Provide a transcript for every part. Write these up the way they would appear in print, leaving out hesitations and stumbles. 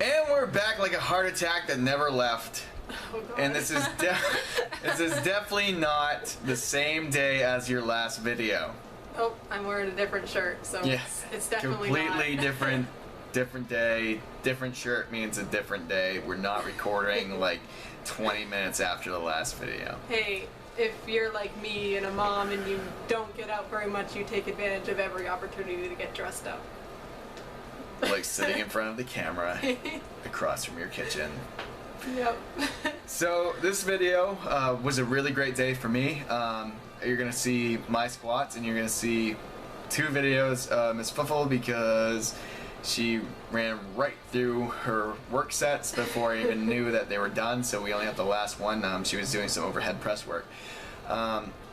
And we're back like a heart attack that never left. Oh, God. And this is definitely not the same day as your last video. Oh, I'm wearing a different shirt, so Yeah, it's definitely completely not. different day. Different shirt means a different day. We're not recording like 20 minutes after the last video. Hey, if you're like me and a mom and you don't get out very much, you take advantage of every opportunity to get dressed up. Like sitting in front of the camera across from your kitchen. Yep. So this video was a really great day for me. You're gonna see my squats, and you're gonna see two videos of Miss Fuffle because she ran right through her work sets before I even knew that they were done. So we only have the last one. She was doing some overhead press work.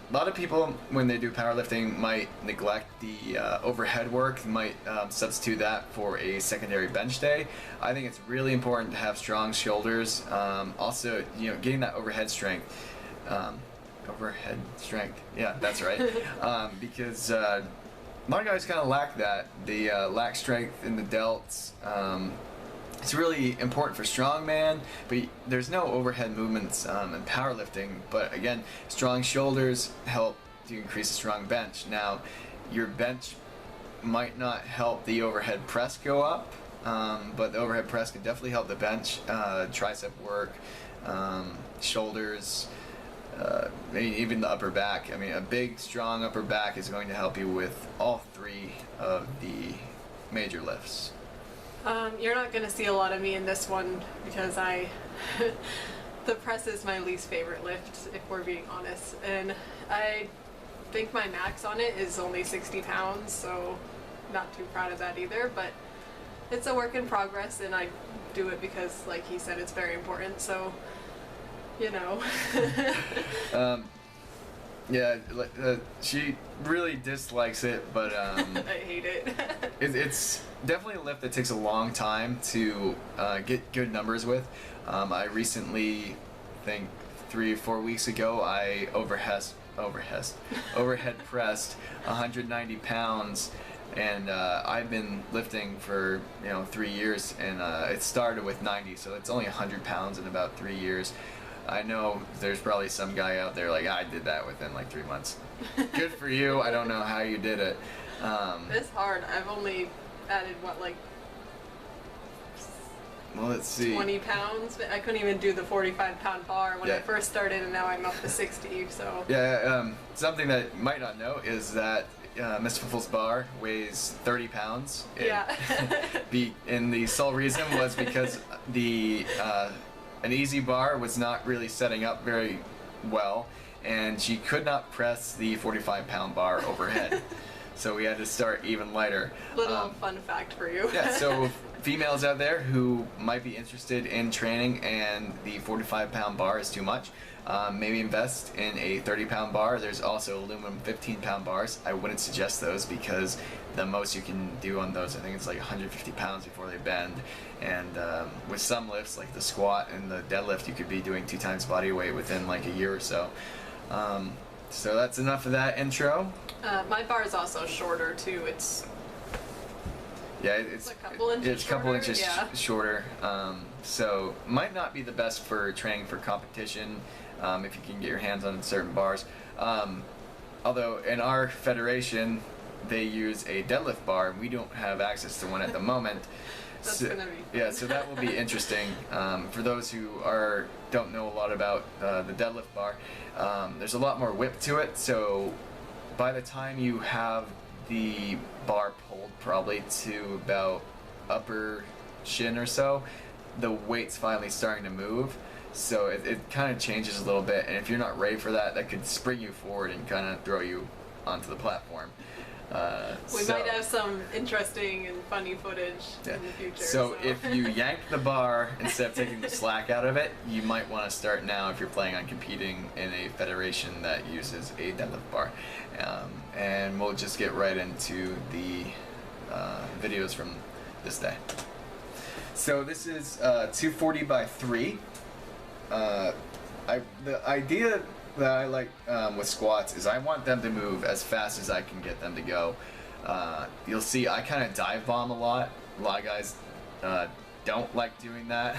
A lot of people, when they do powerlifting, might neglect the overhead work, might substitute that for a secondary bench day. I think it's really important to have strong shoulders. Also, you know, getting that overhead strength. Overhead strength, yeah, that's right. Because a lot of guys kind of lack that. They lack strength in the delts. It's really important for strongman, but there's no overhead movements in powerlifting. But again, strong shoulders help to increase a strong bench. Now, your bench might not help the overhead press go up, but the overhead press can definitely help the bench, tricep work, shoulders, even the upper back. I mean, a big, strong upper back is going to help you with all three of the major lifts. You're not going to see a lot of me in this one because the press is my least favorite lift, if we're being honest. And I think my max on it is only 60 pounds, so not too proud of that either. But it's a work in progress, and I do it because, like he said, it's very important. So, you know. Yeah, she really dislikes it, but I hate it. It's definitely a lift that takes a long time to get good numbers with. I recently, think 3 or 4 weeks ago, I overhead pressed 190 pounds, and I've been lifting for 3 years, and it started with 90, so it's only 100 pounds in about 3 years. I know there's probably some guy out there like, I did that within like 3 months. Good for you. I don't know how you did it. It's hard. I've only added what, well, let's see, 20 pounds. I couldn't even do the 45-pound bar when I first started, and now I'm up to 60. So yeah, something that you might not know is that Miss Fuffle's bar weighs 30 pounds. Yeah. And the sole reason was because an easy bar was not really setting up very well, and she could not press the 45-pound bar overhead. So we had to start even lighter. Little fun fact for you. Yeah, so females out there who might be interested in training and the 45-pound bar is too much, maybe invest in a 30-pound bar. There's also aluminum 15-pound bars. I wouldn't suggest those because the most you can do on those, I think it's like 150 pounds before they bend. And with some lifts, like the squat and the deadlift, you could be doing 2 times body weight within like a year or so. So that's enough of that intro. My bar is also shorter too. It's it's a couple inches shorter. So might not be the best for training for competition if you can get your hands on certain bars. Although in our federation they use a deadlift bar, and we don't have access to one at the moment. That's gonna be fun. So that will be interesting for those who don't know a lot about the deadlift bar. There's a lot more whip to it, so by the time you have the bar pulled probably to about upper shin or so, the weight's finally starting to move. So it kind of changes a little bit, and if you're not ready for that, that could spring you forward and kind of throw you onto the platform. We might have some interesting and funny footage in the future. So if you yank the bar instead of taking the slack out of it, you might want to start now if you're planning on competing in a federation that uses a deadlift bar. And we'll just get right into the videos from this day. So this is 240 by 3. The idea that I like with squats is I want them to move as fast as I can get them to go. You'll see I kind of dive bomb a lot. A lot of guys don't like doing that.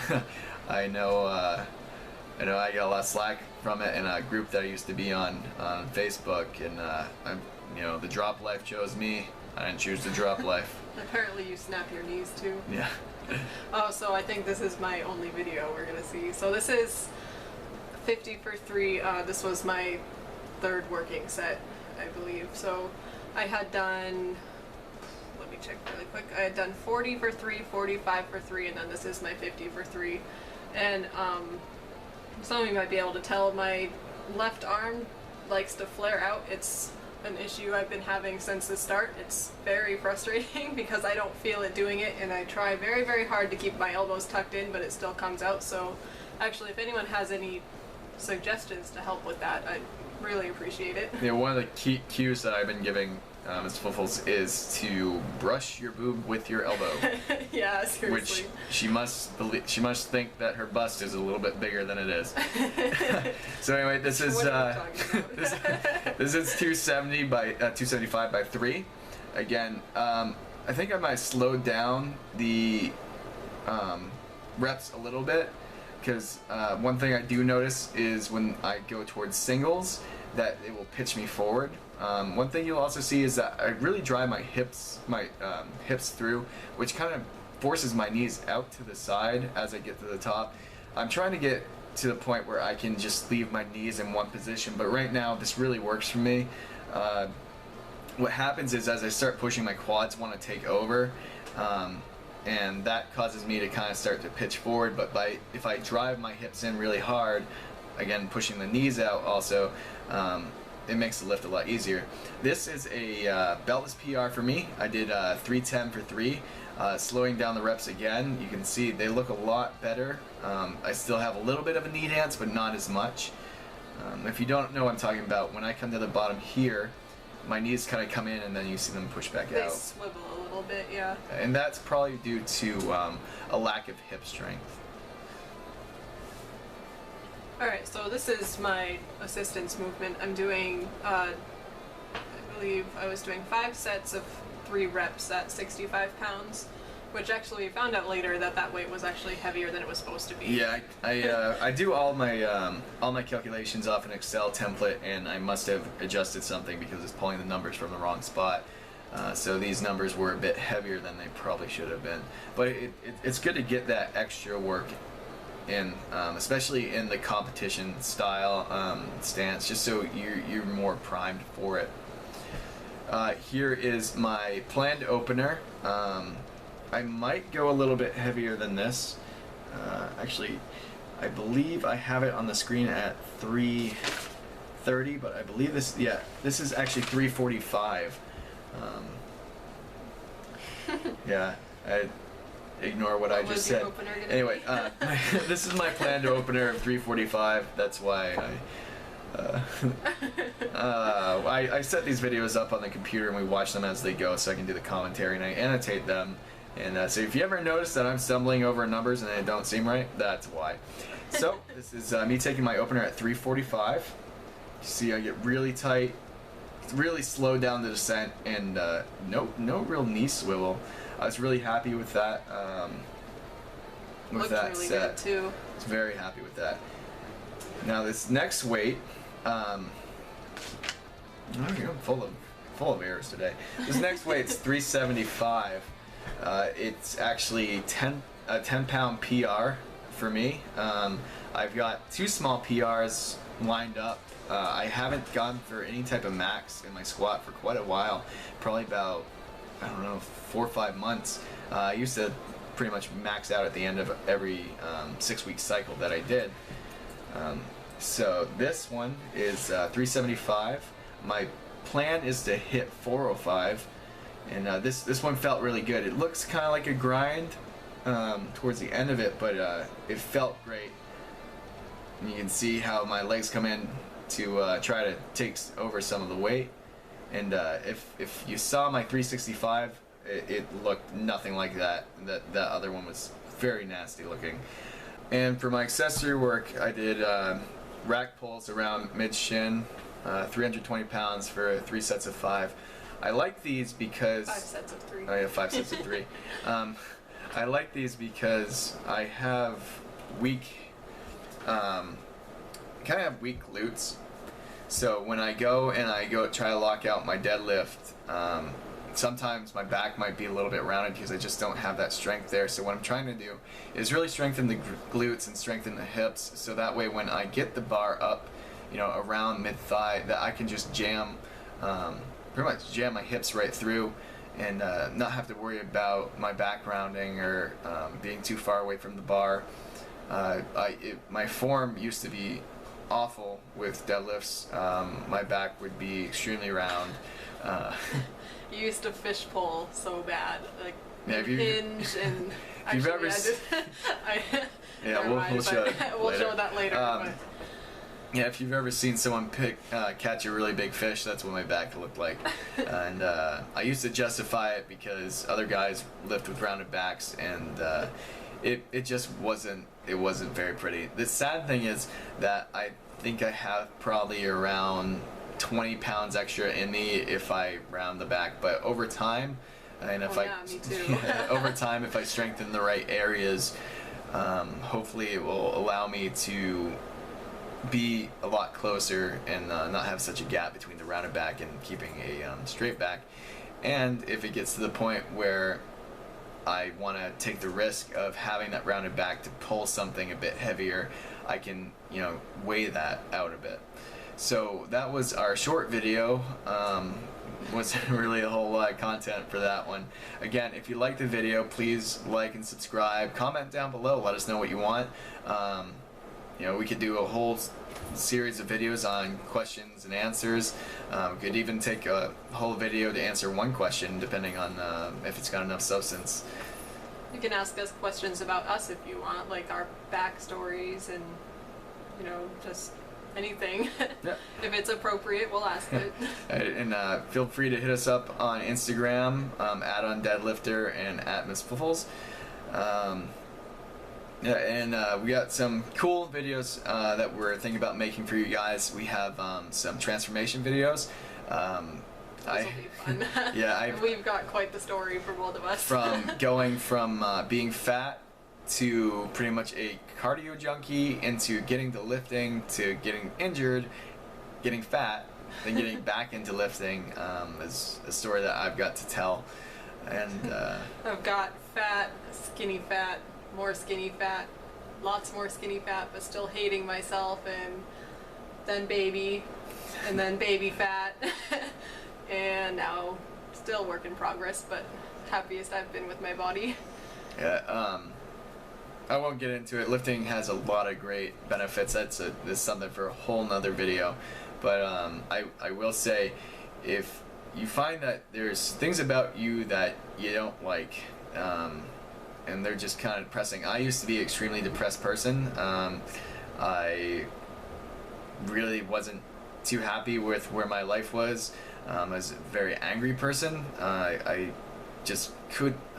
I know I get a lot of slack from it in a group that I used to be on Facebook, and the drop life chose me. I didn't choose the drop life. Apparently you snap your knees too. Yeah. Oh, so I think this is my only video we're gonna see. So this is 50 for 3. This was my 3rd working set, I believe. So I had done, let me check really quick. I had done 40 for 3, 45 for 3, and then this is my 50 for 3. And some of you might be able to tell my left arm likes to flare out. It's an issue I've been having since the start. It's very frustrating because I don't feel it doing it, and I try very, very hard to keep my elbows tucked in, but it still comes out. So actually, if anyone has any suggestions to help with that, I'd really appreciate it. Yeah, one of the key cues that I've been giving Ms. Fuffles is to brush your boob with your elbow. Yeah, seriously. Which she must think that her bust is a little bit bigger than it is. So anyway, this is this is 270 by 275 by 3. Again, I think I might have slowed down the reps a little bit, because one thing I do notice is when I go towards singles that it will pitch me forward. One thing you'll also see is that I really drive my hips through, which kind of forces my knees out to the side as I get to the top. I'm trying to get to the point where I can just leave my knees in one position, but right now this really works for me. What happens is, as I start pushing, my quads want to take over, and that causes me to kind of start to pitch forward. But if I drive my hips in really hard, again pushing the knees out also, it makes the lift a lot easier. This is a beltless PR for me. I did 310 for 3. Slowing down the reps again, you can see they look a lot better. I still have a little bit of a knee dance, but not as much. If you don't know what I'm talking about, when I come to the bottom here, my knees kind of come in and then you see them push back out. They swivel a little bit, yeah. And that's probably due to a lack of hip strength. Alright, so this is my assistance movement. I'm doing, I believe I was doing 5 sets of 3 reps at 65 pounds, which actually we found out later that weight was actually heavier than it was supposed to be. Yeah, I do all my calculations off an Excel template, and I must have adjusted something because it's pulling the numbers from the wrong spot. So these numbers were a bit heavier than they probably should have been. But it's good to get that extra work in, especially in the competition style stance, just so you're more primed for it. Here is my planned opener. I might go a little bit heavier than this. Actually, I believe I have it on the screen at 330, but I believe this is actually 345. Yeah, I ignore what I just said. Anyway, this is my planned opener of 345. That's why I set these videos up on the computer and we watch them as they go, so I can do the commentary, and I annotate them. And so if you ever notice that I'm stumbling over numbers and they don't seem right, that's why. So this is me taking my opener at 345. You see, I get really tight, really slow down the descent, and no real knee swivel. I was really happy with that. With that really set, good too. I was very happy with that. Now this next weight, full of errors today. This next weight's 375. It's actually a 10-pound PR for me. I've got 2 small PRs lined up. I haven't gone for any type of max in my squat for quite a while, probably about, I don't know, 4 or 5 months. I used to pretty much max out at the end of every 6-week cycle that I did. So this one is 375. My plan is to hit 405, and this one felt really good. It looks kind of like a grind towards the end of it, but it felt great. And you can see how my legs come in to try to take over some of the weight. And if you saw my 365, it looked nothing like that. That other one was very nasty looking. And for my accessory work, I did rack pulls around mid-shin, 320 pounds for 3 sets of 5. I like these because 5 sets of 3. I have 5 sets of 3. I like these because I have weak, kind of have weak glutes. So when I go try to lock out my deadlift, sometimes my back might be a little bit rounded because I just don't have that strength there. So what I'm trying to do is really strengthen the glutes and strengthen the hips, so that way when I get the bar up, around mid-thigh, that I can just jam, pretty much jam my hips right through, and not have to worry about my back rounding or being too far away from the bar. My form used to be awful with deadlifts. My back would be extremely round. You used to fish pole so bad, like hinge and. If you've ever we'll show that later. Yeah, if you've ever seen someone catch a really big fish, that's what my back looked like. And I used to justify it because other guys lift with rounded backs, and it just wasn't very pretty. The sad thing is that I think I have probably around 20 pounds extra in me if I round the back, but over time, and if me too. over time, if I strengthen the right areas, hopefully it will allow me to be a lot closer and not have such a gap between the rounded back and keeping a straight back. And if it gets to the point where I want to take the risk of having that rounded back to pull something a bit heavier, I can weigh that out a bit. So that was our short video. Wasn't really a whole lot of content for that one. Again, if you like the video, please like and subscribe. Comment down below. Let us know what you want. We could do a whole series of videos on questions and answers. We could even take a whole video to answer one question, depending on if it's got enough substance. You can ask us questions about us if you want, like our backstories and just anything. Yeah. If it's appropriate, we'll ask it. And feel free to hit us up on Instagram, @ondeadlifter and @MissFuffles. Yeah, and we got some cool videos that we're thinking about making for you guys. We have some transformation videos. This will be fun. Yeah, we've got quite the story for both of us. From going from being fat to pretty much a cardio junkie, into getting to lifting, to getting injured, getting fat, then getting back into lifting, is a story that I've got to tell. And I've got fat, skinny fat, more skinny fat, lots more skinny fat, but still hating myself, and then baby, and then baby fat, and now still work in progress, but happiest I've been with my body. Yeah, I won't get into it. Lifting has a lot of great benefits. That's something for a whole nother video. But I will say, if you find that there's things about you that you don't like, and they're just kind of depressing. I used to be an extremely depressed person. I really wasn't too happy with where my life was. I was a very angry person. I just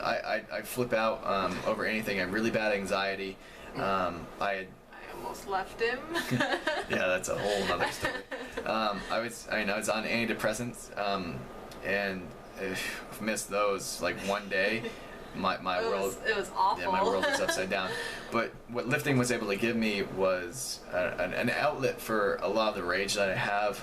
I flip out over anything. I have really bad anxiety. I almost left him. Yeah, that's a whole other story. I was on antidepressants, and I've missed those like one day. My world. It was awful. Yeah, my world was upside down. But what lifting was able to give me was an outlet for a lot of the rage that I have,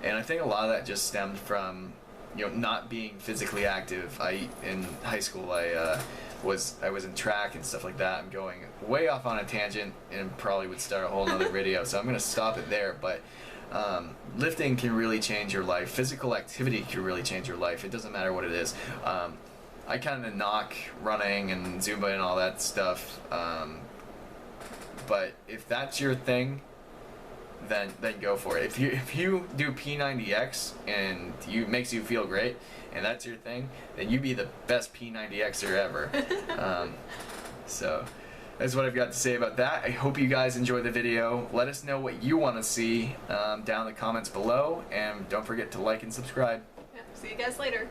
and I think a lot of that just stemmed from not being physically active. In high school I was in track and stuff like that. I'm going way off on a tangent and probably would start a whole nother video, so I'm gonna stop it there. But lifting can really change your life. Physical activity can really change your life. It doesn't matter what it is. I kind of knock running and Zumba and all that stuff, but if that's your thing, then go for it. If you do P90X and makes you feel great, and that's your thing, then you be the best P90Xer ever. So that's what I've got to say about that. I hope you guys enjoyed the video. Let us know what you want to see down in the comments below, and don't forget to like and subscribe. Yeah, see you guys later.